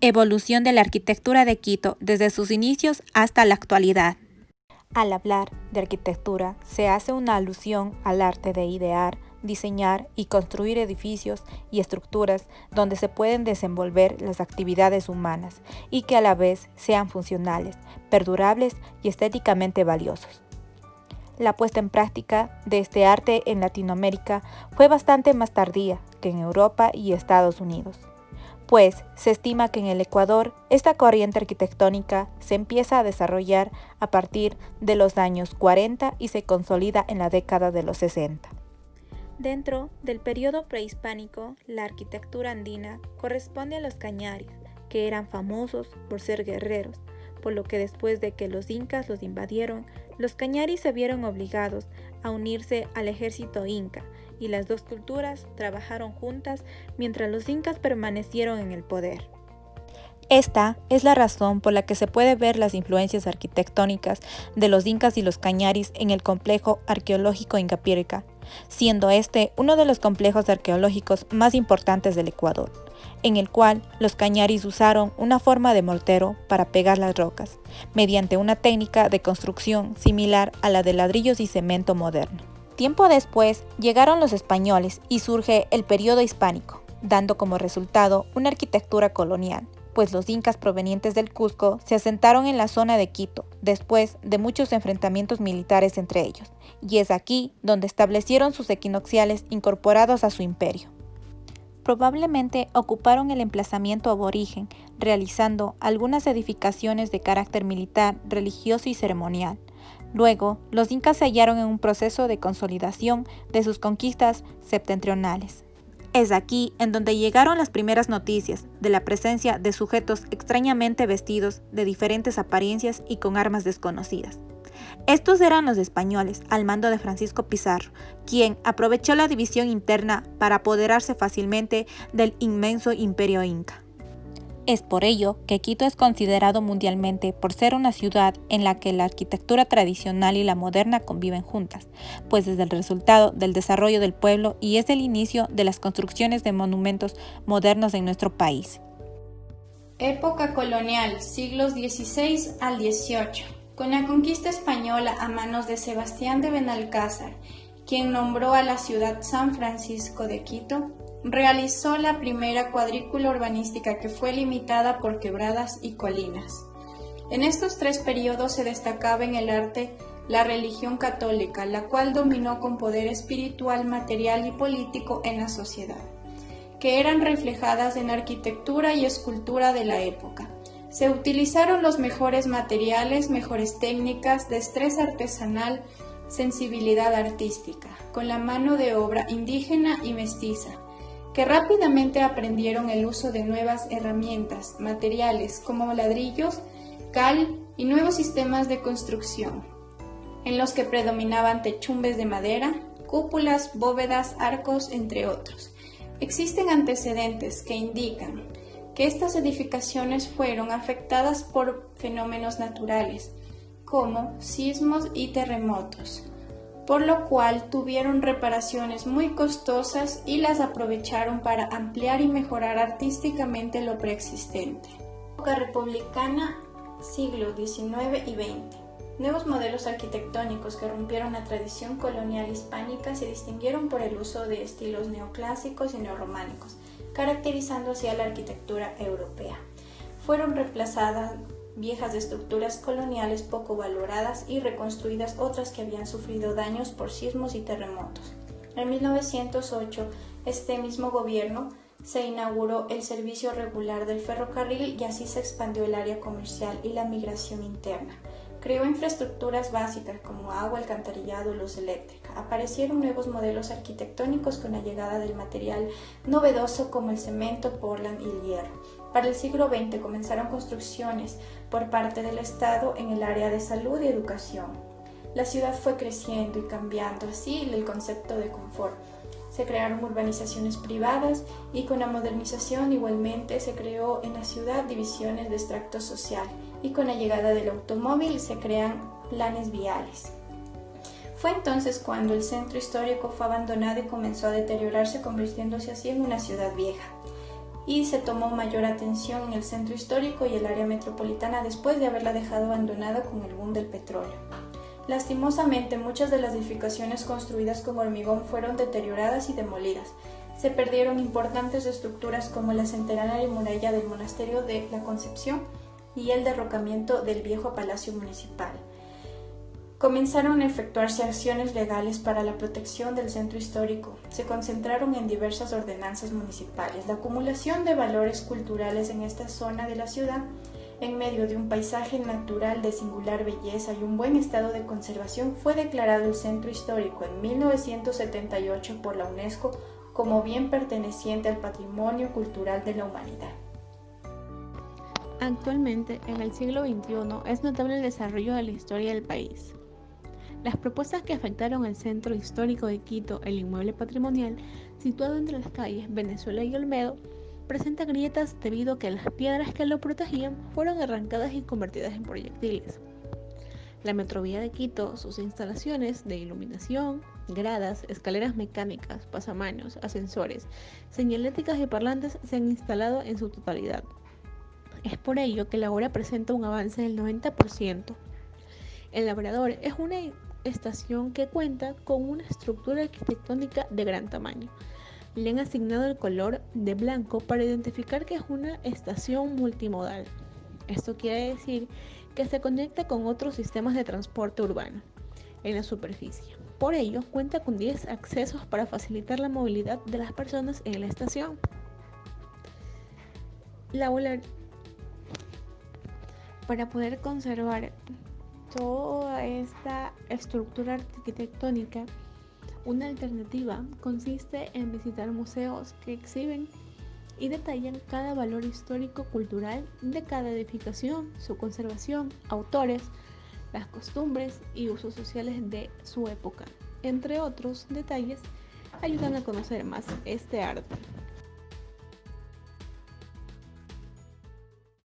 Evolución de la arquitectura de Quito desde sus inicios hasta la actualidad. Al hablar de arquitectura, se hace una alusión al arte de idear, diseñar y construir edificios y estructuras donde se pueden desenvolver las actividades humanas y que a la vez sean funcionales, perdurables y estéticamente valiosos. La puesta en práctica de este arte en Latinoamérica fue bastante más tardía que en Europa y Estados Unidos, pues se estima que en el Ecuador esta corriente arquitectónica se empieza a desarrollar a partir de los años 40 y se consolida en la década de los 60. Dentro del periodo prehispánico, la arquitectura andina corresponde a los cañaris, que eran famosos por ser guerreros, por lo que después de que los incas los invadieron, los cañaris se vieron obligados a unirse al ejército inca, y las dos culturas trabajaron juntas mientras los incas permanecieron en el poder. Esta es la razón por la que se puede ver las influencias arquitectónicas de los incas y los cañaris en el complejo arqueológico Ingapirca, siendo este uno de los complejos arqueológicos más importantes del Ecuador, en el cual los cañaris usaron una forma de mortero para pegar las rocas, mediante una técnica de construcción similar a la de ladrillos y cemento moderno. Tiempo después llegaron los españoles y surge el periodo hispánico, dando como resultado una arquitectura colonial, pues los incas provenientes del Cusco se asentaron en la zona de Quito, después de muchos enfrentamientos militares entre ellos, y es aquí donde establecieron sus equinocciales incorporados a su imperio. Probablemente ocuparon el emplazamiento aborigen, realizando algunas edificaciones de carácter militar, religioso y ceremonial. Luego, los incas se hallaron en un proceso de consolidación de sus conquistas septentrionales. Es aquí en donde llegaron las primeras noticias de la presencia de sujetos extrañamente vestidos de diferentes apariencias y con armas desconocidas. Estos eran los españoles, al mando de Francisco Pizarro, quien aprovechó la división interna para apoderarse fácilmente del inmenso imperio inca. Es por ello que Quito es considerado mundialmente por ser una ciudad en la que la arquitectura tradicional y la moderna conviven juntas, pues es el resultado del desarrollo del pueblo y es el inicio de las construcciones de monumentos modernos en nuestro país. Época colonial, siglos XVI al XVIII. Con la conquista española a manos de Sebastián de Benalcázar, quien nombró a la ciudad San Francisco de Quito, realizó la primera cuadrícula urbanística que fue limitada por quebradas y colinas. En estos tres periodos se destacaba en el arte la religión católica, la cual dominó con poder espiritual, material y político en la sociedad, que eran reflejadas en la arquitectura y escultura de la época. Se utilizaron los mejores materiales, mejores técnicas, destreza artesanal, sensibilidad artística, con la mano de obra indígena y mestiza, que rápidamente aprendieron el uso de nuevas herramientas, materiales como ladrillos, cal y nuevos sistemas de construcción, en los que predominaban techumbres de madera, cúpulas, bóvedas, arcos, entre otros. Existen antecedentes que indican que estas edificaciones fueron afectadas por fenómenos naturales, como sismos y terremotos, por lo cual tuvieron reparaciones muy costosas y las aprovecharon para ampliar y mejorar artísticamente lo preexistente. Época republicana, siglo XIX y XX. Nuevos modelos arquitectónicos que rompieron la tradición colonial hispánica se distinguieron por el uso de estilos neoclásicos y neorrománicos, caracterizando así a la arquitectura europea. Fueron reemplazadas viejas estructuras coloniales poco valoradas y reconstruidas otras que habían sufrido daños por sismos y terremotos. En 1908, este mismo gobierno se inauguró el servicio regular del ferrocarril y así se expandió el área comercial y la migración interna. Creó infraestructuras básicas como agua, alcantarillado, luz eléctrica. Aparecieron nuevos modelos arquitectónicos con la llegada del material novedoso como el cemento, Portland y el hierro. Para el siglo XX comenzaron construcciones por parte del Estado en el área de salud y educación. La ciudad fue creciendo y cambiando así el concepto de confort. Se crearon urbanizaciones privadas y con la modernización igualmente se creó en la ciudad divisiones de extracto social y con la llegada del automóvil se crean planes viales. Fue entonces cuando el centro histórico fue abandonado y comenzó a deteriorarse, convirtiéndose así en una ciudad vieja. y se tomó mayor atención en el centro histórico y el área metropolitana después de haberla dejado abandonada con el boom del petróleo. Lastimosamente, muchas de las edificaciones construidas con hormigón fueron deterioradas y demolidas. Se perdieron importantes estructuras como la centenaria muralla del Monasterio de la Concepción y el derrocamiento del viejo Palacio Municipal. Comenzaron a efectuarse acciones legales para la protección del centro histórico. Se concentraron en diversas ordenanzas municipales. La acumulación de valores culturales en esta zona de la ciudad, en medio de un paisaje natural de singular belleza y un buen estado de conservación, fue declarado el centro histórico en 1978 por la UNESCO como bien perteneciente al patrimonio cultural de la humanidad. Actualmente, en el siglo XXI, es notable el desarrollo de la historia del país. Las propuestas que afectaron el centro histórico de Quito, el inmueble patrimonial, situado entre las calles Venezuela y Olmedo, presenta grietas debido a que las piedras que lo protegían fueron arrancadas y convertidas en proyectiles. La Metrovía de Quito, sus instalaciones de iluminación, gradas, escaleras mecánicas, pasamanos, ascensores, señaléticas y parlantes se han instalado en su totalidad. Es por ello que la obra presenta un avance del 90%. El Labrador es una estación que cuenta con una estructura arquitectónica de gran tamaño. Le han asignado el color de blanco para identificar que es una estación multimodal. Esto quiere decir que se conecta con otros sistemas de transporte urbano en la superficie. Por ello, cuenta con 10 accesos para facilitar la movilidad de las personas en la estación. Para poder conservar toda esta estructura arquitectónica, una alternativa consiste en visitar museos que exhiben y detallan cada valor histórico-cultural de cada edificación, su conservación, autores, las costumbres y usos sociales de su época. Entre otros detalles, ayudan a conocer más este arte.